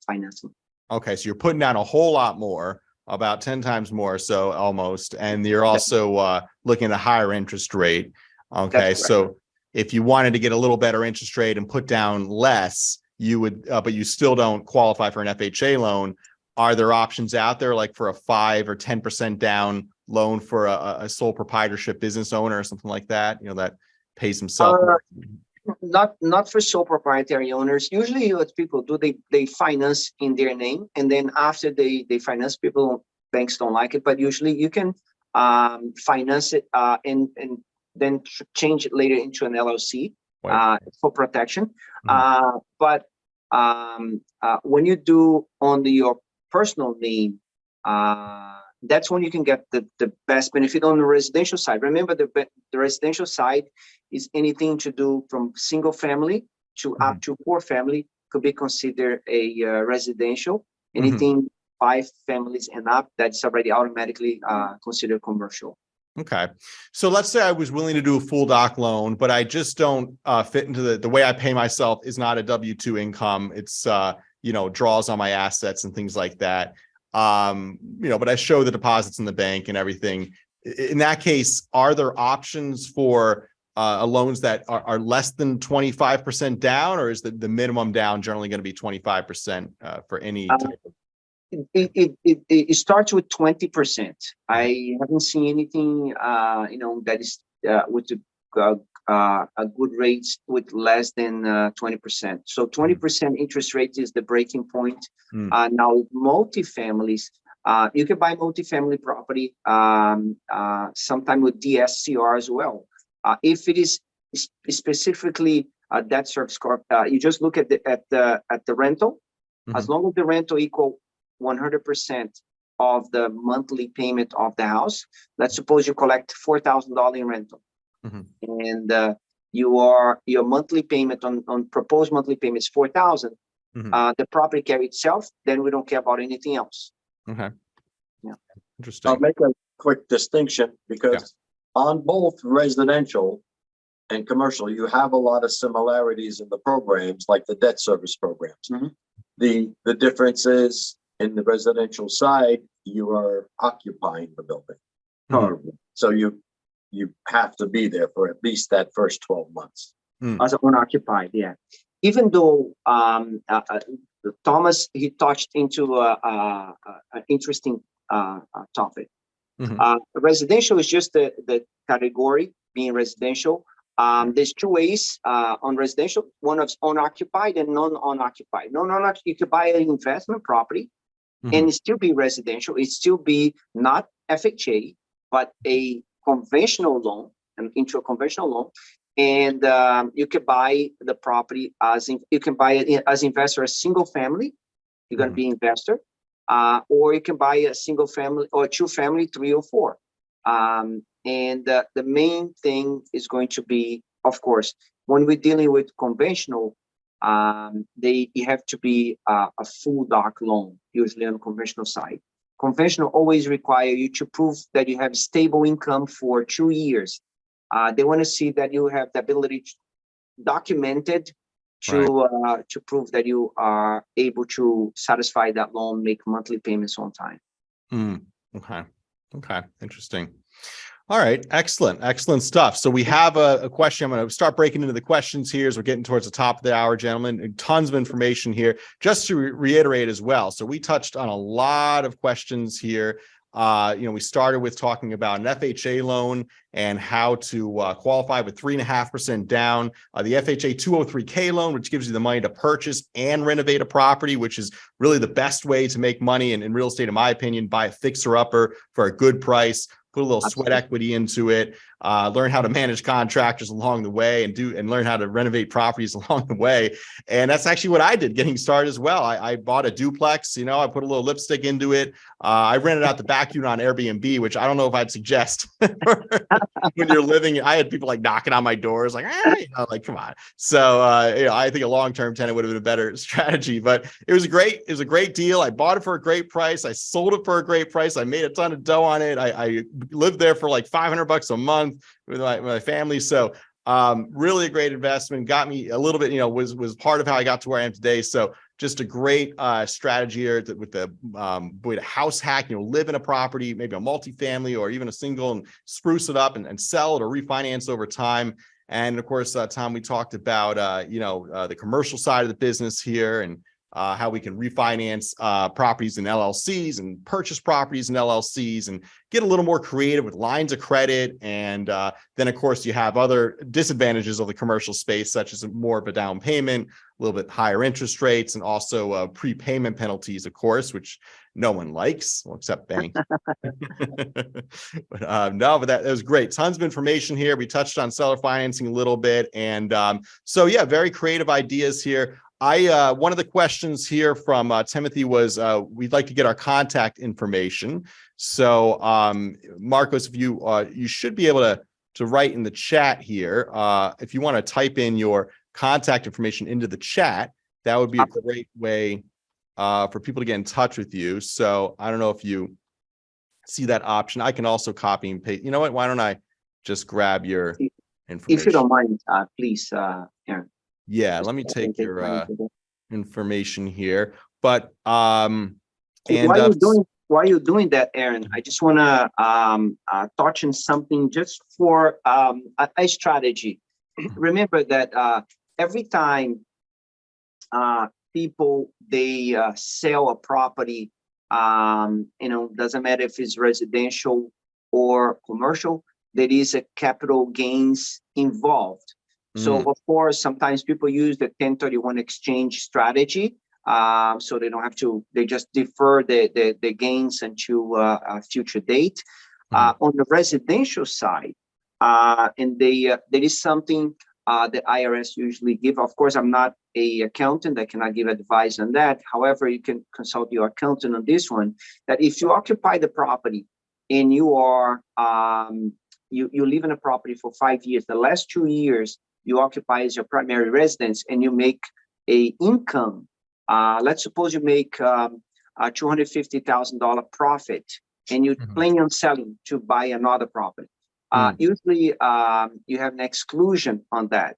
financing. Okay, so you're putting down a whole lot more, about 10 times more, so almost, and you're also looking at a higher interest rate. Okay, so if you wanted to get a little better interest rate and put down less, you would, but you still don't qualify for an FHA loan. Are there options out there like for a 5 or 10% down loan for a sole proprietorship business owner or something like that, that pays himself? Not for sole proprietary owners. Usually what people do, they finance in their name, and then after they finance, banks don't like it, but usually you can finance it and then change it later into an LLC for protection. But when you do on your personal name, that's when you can get the best benefit on the residential side. Remember, the residential side is anything to do from single family to up to 4 family could be considered a residential. Anything 5 families and up, that's already automatically considered commercial. Okay. So let's say I was willing to do a full doc loan, but I just don't fit into the way I pay myself is not a W-2 income. It's, draws on my assets and things like that. But I show the deposits in the bank and everything. In that case, are there options for loans that are less than 25% down, or is the minimum down generally going to be 25% for any type of? It starts with 20%. I haven't seen anything, that is with a good rates with less than 20%. So 20% interest rate is the breaking point. Now multifamilies, You can buy multifamily property, sometime with DSCR as well. If it is specifically a debt service corp, you just look at the rental. As long as the rental equal 100% of the monthly payment of the house. Let's suppose you collect $4,000 in rental, and your monthly payment on proposed monthly payment is $4,000. The property carry itself, then we don't care about anything else. Okay. Yeah. Interesting. I'll make a quick distinction because on both residential and commercial, you have a lot of similarities in the programs, like the debt service programs. The difference is in the residential side, you are occupying the building. So you have to be there for at least that first 12 months. As unoccupied, yeah. Even though Thomas, he touched into an interesting topic. Residential is just the category being residential. There's two ways on residential. One is unoccupied and non-unoccupied. Non-unoccupied, you could buy an investment property and it still be residential. It still be not FHA, but a conventional loan, and into a conventional loan. And you can buy the property you can buy it as investor, a single family. You're going to be investor, or you can buy a single family or two family, 3 or 4. And the main thing is going to be, of course, when we're dealing with conventional, you have to be a full doc loan, usually on the conventional side. Conventional always require you to prove that you have stable income for 2 years. They want to see that you have the ability documented to prove that you are able to satisfy that loan, make monthly payments on time. Okay. Interesting. All right. Excellent stuff. So we have a question. I'm going to start breaking into the questions here as we're getting towards the top of the hour, gentlemen. Tons of information here. Just to reiterate as well. So we touched on a lot of questions here. We started with talking about an FHA loan and how to qualify with 3.5% down. The FHA 203K loan, which gives you the money to purchase and renovate a property, which is really the best way to make money in real estate, in my opinion. Buy a fixer-upper for a good price. Put a little sweat equity into it, learn how to manage contractors along the way, and learn how to renovate properties along the way. And that's actually what I did getting started as well. I bought a duplex, I put a little lipstick into it. I rented out the back unit on Airbnb, which I don't know if I'd suggest when you're living. I had people like knocking on my doors, like, come on. So, I think a long-term tenant would have been a better strategy, but it was a great deal. I bought it for a great price. I sold it for a great price. I made a ton of dough on it. I lived there for like $500 a month with my family. So really a great investment. Got me a little bit, was part of how I got to where I am today. So just a great strategy here with the way to house hack, live in a property, maybe a multifamily or even a single, and spruce it up and sell it or refinance over time. And of course, Tom, we talked about, the commercial side of the business here, and how we can refinance properties in LLCs and purchase properties in LLCs and get a little more creative with lines of credit. And then, of course, you have other disadvantages of the commercial space, such as more of a down payment, a little bit higher interest rates, and also prepayment penalties, of course, which no one likes, well, except banks. But that was great. Tons of information here. We touched on seller financing a little bit. And very creative ideas here. One of the questions here from Timothy was, we'd like to get our contact information. So, Marcos, if you should be able to write in the chat here. If you want to type in your contact information into the chat, that would be a great way for people to get in touch with you. So I don't know if you see that option. I can also copy and paste. You know what? Why don't I just grab your information? If you don't mind, please, Aaron. Yeah, let me take your information here. But while you're doing that, Aaron, I just want to touch on something just for a strategy. Remember that every time people they sell a property, doesn't matter if it's residential or commercial, there is a capital gains involved. So, of course, sometimes people use the 1031 exchange strategy So they don't have to, they just defer the gains until a future date. On the residential side, and there is something the IRS usually give. Of course, I'm not a accountant. I cannot give advice on that. However, you can consult your accountant on this one, that if you occupy the property and you are, you live in a property for 5 years, the last 2 years you occupy as your primary residence and you make a income, let's suppose you make a $250,000 profit and you plan on selling to buy another property. Usually, you have an exclusion on that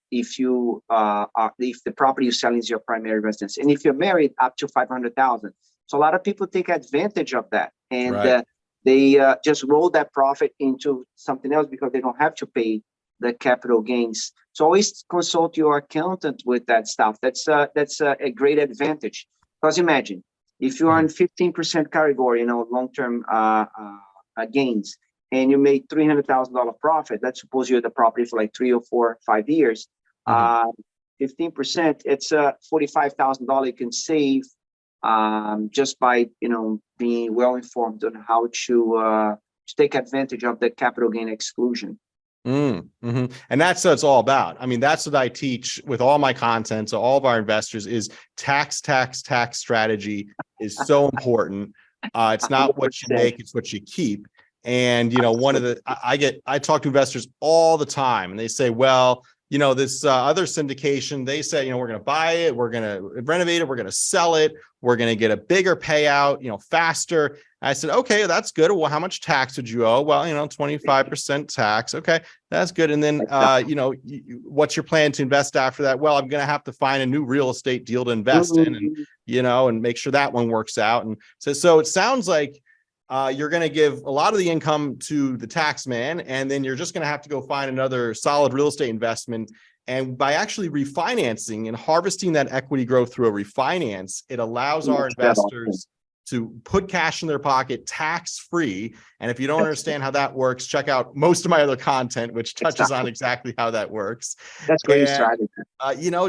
if the property you're selling is your primary residence, and if you're married, up to 500,000. So a lot of people take advantage of that, and they just roll that profit into something else because they don't have to pay the capital gains. So always consult your accountant with that stuff. That's a great advantage, because imagine if you are in 15% category, long-term gains, and you made $300,000 profit. Let's suppose you had the property for like 3 or 4 or 5 years. 15%, it's $45,000 you can save just by being well informed on how to take advantage of the capital gain exclusion. And that's what it's all about. I mean, that's what I teach with all my content. So all of our investors is tax strategy is so important. It's not what you make, it's what you keep. And, one of the, I talk to investors all the time and they say, well, this other syndication, they say, we're going to buy it, we're going to renovate it, we're going to sell it, we're going to get a bigger payout, faster. I said, okay, that's good. Well, how much tax would you owe? Well, 25% tax. Okay, that's good. And then, what's your plan to invest after that? Well, I'm going to have to find a new real estate deal to invest in and, and make sure that one works out. And so it sounds like, you're going to give a lot of the income to the tax man, and then you're just going to have to go find another solid real estate investment. And by actually refinancing and harvesting that equity growth through a refinance, it allows our investors to put cash in their pocket tax-free. And if you don't understand how that works, check out most of my other content, which touches on exactly how that works. That's great strategy.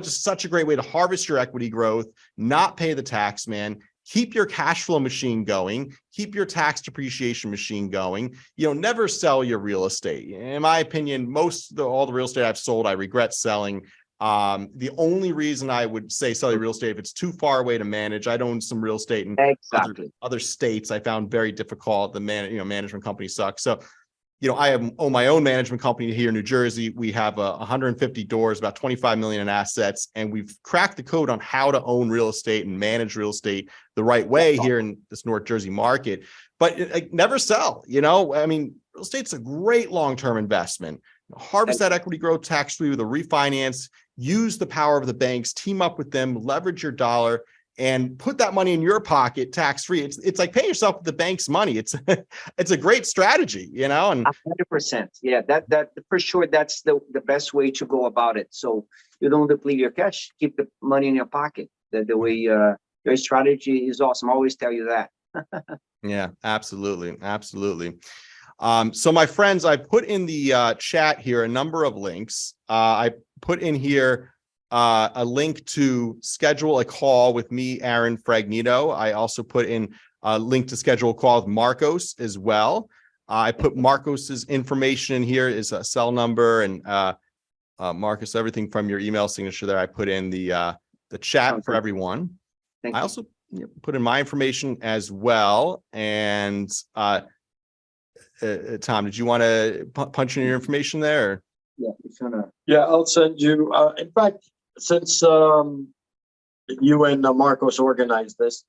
Just such a great way to harvest your equity growth, not pay the tax man, keep your cash flow machine going, keep your tax depreciation machine going. Never sell your real estate. In my opinion, all the real estate I've sold, I regret selling. The only reason I would say sell your real estate if it's too far away to manage. I own some real estate in other states. I found very difficult. The management company sucks. So, I own my own management company here in New Jersey. We have 150 doors, about 25 million in assets, and we've cracked the code on how to own real estate and manage real estate the right way here in this North Jersey market. But never sell. Real estate's a great long-term investment. Harvest that equity growth tax-free with a refinance. Use the power of the banks. Team up with them. Leverage your dollar. And put that money in your pocket tax-free. It's like paying yourself with the bank's money. It's a great strategy, And 100%. Yeah, that for sure, that's the best way to go about it. So you don't deplete your cash, keep the money in your pocket. The way your strategy is awesome. I always tell you that. Yeah, absolutely. So my friends, I put in the chat here a number of links. I put in here a link to schedule a call with me, Aaron Fragnito. I also put in a link to schedule a call with Marcos as well. I put Marcos's information in here, is a cell number, and Marcos, everything from your email signature there. I put in the chat for everyone. I also put in my information as well. And Tom, did you want to punch in your information there? Yeah, I'll send you. In fact, since you and Marcos organized this,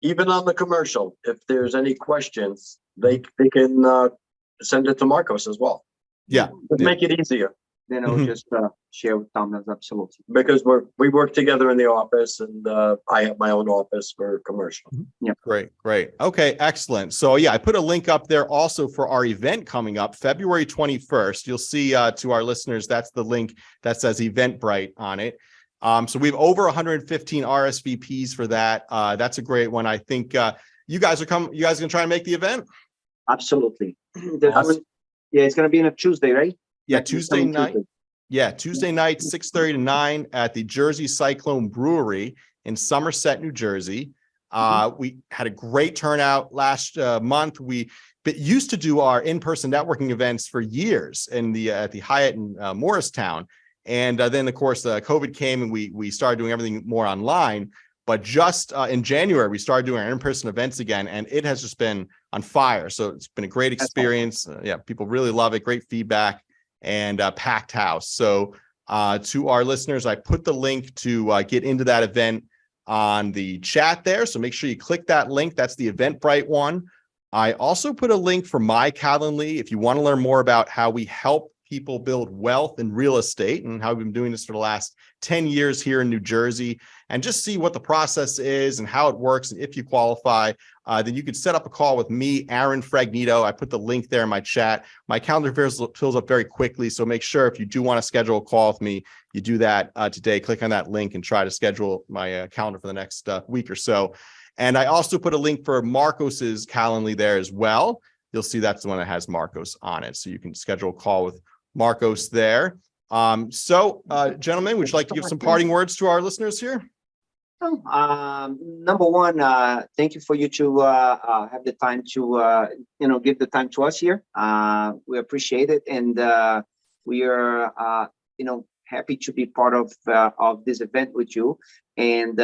even on the commercial, if there's any questions, they can send it to Marcos as well. Yeah, make it easier. Just share with Tom. That's absolutely, because we work together in the office, and I have my own office for commercial. Yeah, great. Okay, excellent. So I put a link up there also for our event coming up February 21st. You'll see to our listeners, that's the link that says Eventbrite on it. So we have over 115 RSVPs for that. That's a great one. I think you guys are coming. You guys gonna try and make the event? Absolutely. Awesome. Yeah, it's gonna be on a Tuesday, right? Yeah, Tuesday night. Yeah, Tuesday night, 6:30 to 9 at the Jersey Cyclone Brewery in Somerset, New Jersey. We had a great turnout last month. We used to do our in-person networking events for years in at the Hyatt in Morristown. And then, of course, COVID came and we started doing everything more online. But just in January, we started doing our in-person events again, and it has just been on fire. So it's been a great experience. Yeah, people really love it. Great feedback and packed house. So to our listeners, I put the link to get into that event on the chat there. So make sure you click that link. That's the Eventbrite one. I also put a link for my Calendly if you want to learn more about how we help people build wealth in real estate and how we've been doing this for the last 10 years here in New Jersey, and just see what the process is and how it works. And if you qualify, then you can set up a call with me, Aaron Fragnito. I put the link there in my chat. My calendar fills up very quickly. So make sure if you do want to schedule a call with me, you do that today. Click on that link and try to schedule my calendar for the next week or so. And I also put a link for Marcos's Calendly there as well. You'll see that's the one that has Marcos on it. So you can schedule a call with Marcos there. Gentlemen, would you like to give some parting words to our listeners here? Number one, thank you for you to have the time to give the time to us here. We appreciate it, and we are happy to be part of this event with you, and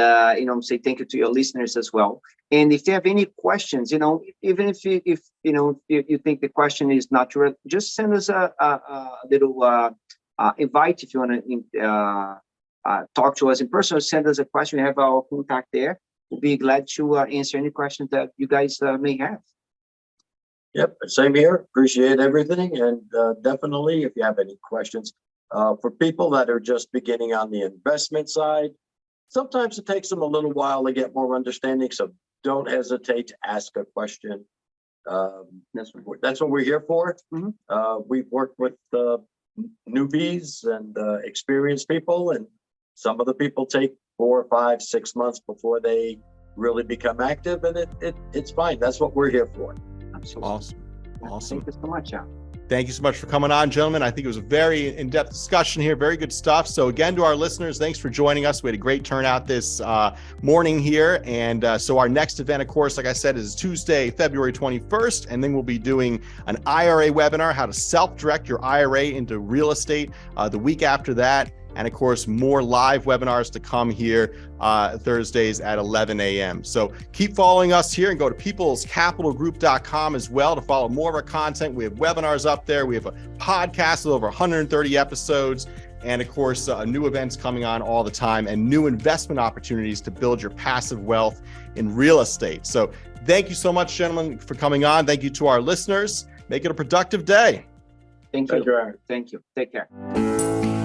say thank you to your listeners as well. And if you have any questions, even if you think the question is not true, just send us a little invite if you want to talk to us in person, or send us a question. We have our contact there. We'll be glad to answer any questions that you guys may have. Yep, same here. Appreciate everything. And definitely, if you have any questions, for people that are just beginning on the investment side, sometimes it takes them a little while to get more understanding. So don't hesitate to ask a question. That's what we're here for. We've worked with newbies and experienced people, and some of the people take 4, 5, 6 months before they really become active, and it's fine. That's what we're here for. Absolutely. Awesome. Thank you so much, John. Thank you so much for coming on, gentlemen. I think it was a very in-depth discussion here. Very good stuff. So again, to our listeners, thanks for joining us. We had a great turnout this morning here. And so our next event, of course, like I said, is Tuesday, February 21st. And then we'll be doing an IRA webinar, how to self-direct your IRA into real estate the week after that. And of course, more live webinars to come here Thursdays at 11 a.m. So keep following us here, and go to peoplescapitalgroup.com as well to follow more of our content. We have webinars up there. We have a podcast with over 130 episodes. And of course, new events coming on all the time, and new investment opportunities to build your passive wealth in real estate. So thank you so much, gentlemen, for coming on. Thank you to our listeners. Make it a productive day. Thank you. Thank you. Take care.